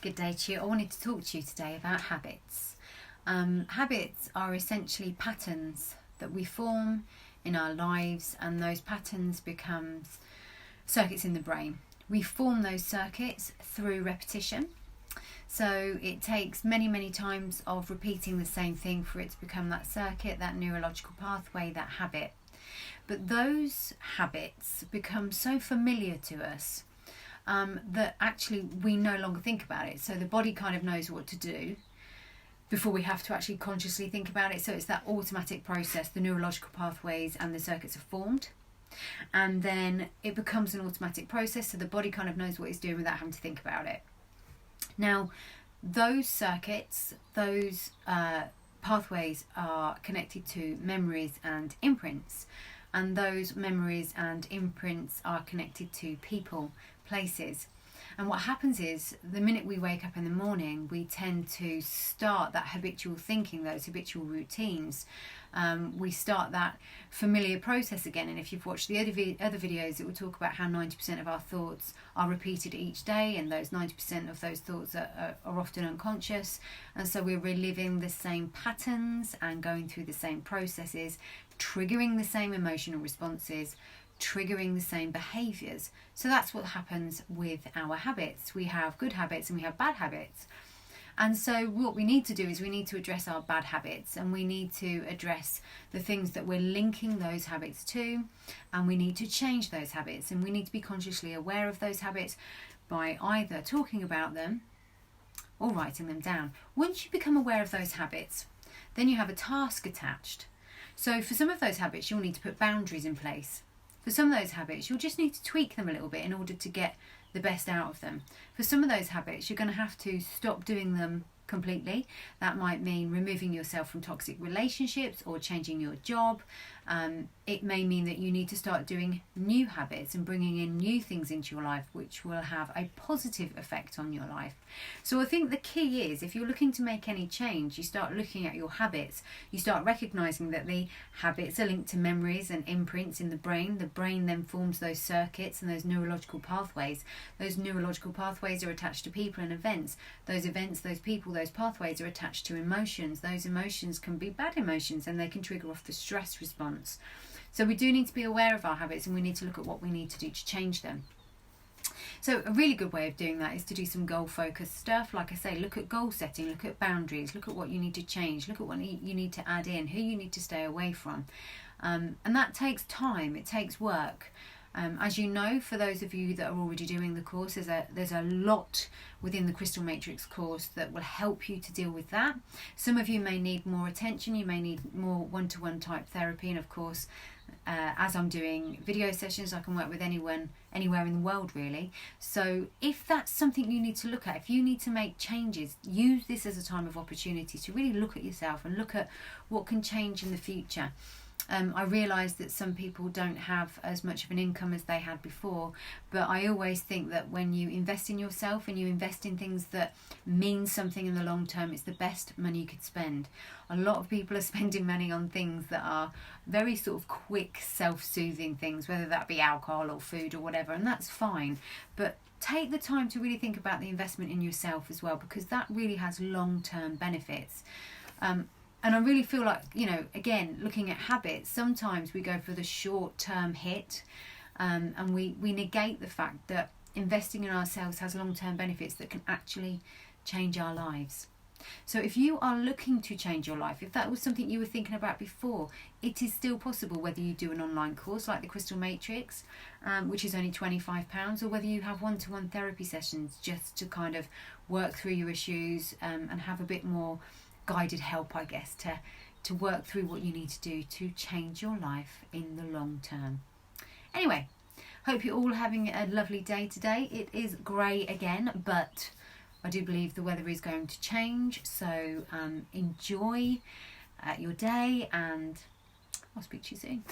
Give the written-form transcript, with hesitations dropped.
Good day to you. I wanted to talk to you today about habits. Habits are essentially patterns that we form in our lives, and those patterns become circuits in the brain. We form those circuits through repetition. So it takes many times of repeating the same thing for it to become that circuit, that neurological pathway, that habit. But those habits become so familiar to us that actually we no longer think about it. So the body kind of knows what to do before we have to actually consciously think about it. So it's that automatic process, the neurological pathways and the circuits are formed. And then it becomes an automatic process, so the body kind of knows what it's doing without having to think about it. Now, those circuits, those pathways are connected to memories and imprints. And those memories and imprints are connected to people, places. And what happens is, the minute we wake up in the morning, we tend to start that habitual thinking, those habitual routines. We start that familiar process again. And if you've watched the other videos, it will talk about how 90% of our thoughts are repeated each day, and those 90% of those thoughts are often unconscious. And so we're reliving the same patterns and going through the same processes, triggering the same emotional responses, triggering the same behaviours. So that's what happens with our habits. We have good habits and we have bad habits. And so what we need to do is we need to address our bad habits, and we need to address the things that we're linking those habits to, and we need to change those habits, and we need to be consciously aware of those habits by either talking about them or writing them down. Once you become aware of those habits, then you have a task attached. So for some of those habits, you'll need to put boundaries in place. For some of those habits, you'll just need to tweak them a little bit in order to get the best out of them. For some of those habits, you're going to have to stop doing them completely. That might mean removing yourself from toxic relationships or changing your job. It may mean that you need to start doing new habits and bringing in new things into your life, which will have a positive effect on your life. So I think the key is, if you're looking to make any change, you start looking at your habits. You start recognizing that the habits are linked to memories and imprints in the brain. The brain then forms those circuits and those neurological pathways. Those neurological pathways are attached to people and events. Those events, those people, those pathways are attached to emotions. Those emotions can be bad emotions, and they can trigger off the stress response. So we do need to be aware of our habits, and we need to look at what we need to do to change them. So a really good way of doing that is to do some goal-focused stuff. Like I say, look at goal setting, look at boundaries, look at what you need to change, look at what you need to add in, who you need to stay away from. And that takes time, it takes work. As you know, for those of you that are already doing the course, there's a lot within the Crystal Matrix course that will help you to deal with that. Some of you may need more attention, you may need more one-to-one type therapy, and of course, as I'm doing video sessions, I can work with anyone, anywhere in the world really. So if that's something you need to look at, if you need to make changes, use this as a time of opportunity to really look at yourself and look at what can change in the future. I realise that some people don't have as much of an income as they had before, but I always think that when you invest in yourself and you invest in things that mean something in the long term, it's the best money you could spend. A lot of people are spending money on things that are very sort of quick, self-soothing things, whether that be alcohol or food or whatever, and that's fine. But take the time to really think about the investment in yourself as well, because that really has long-term benefits. And I really feel like, again, looking at habits, sometimes we go for the short-term hit, and we negate the fact that investing in ourselves has long-term benefits that can actually change our lives. So if you are looking to change your life, if that was something you were thinking about before, it is still possible, whether you do an online course like the Crystal Matrix, which is only £25, or whether you have one-to-one therapy sessions just to kind of work through your issues and have a bit more guided help, I guess, to work through what you need to do to change your life in the long term. Anyway, hope you're all having a lovely day today. It is grey again, but I do believe the weather is going to change, so enjoy your day, and I'll speak to you soon.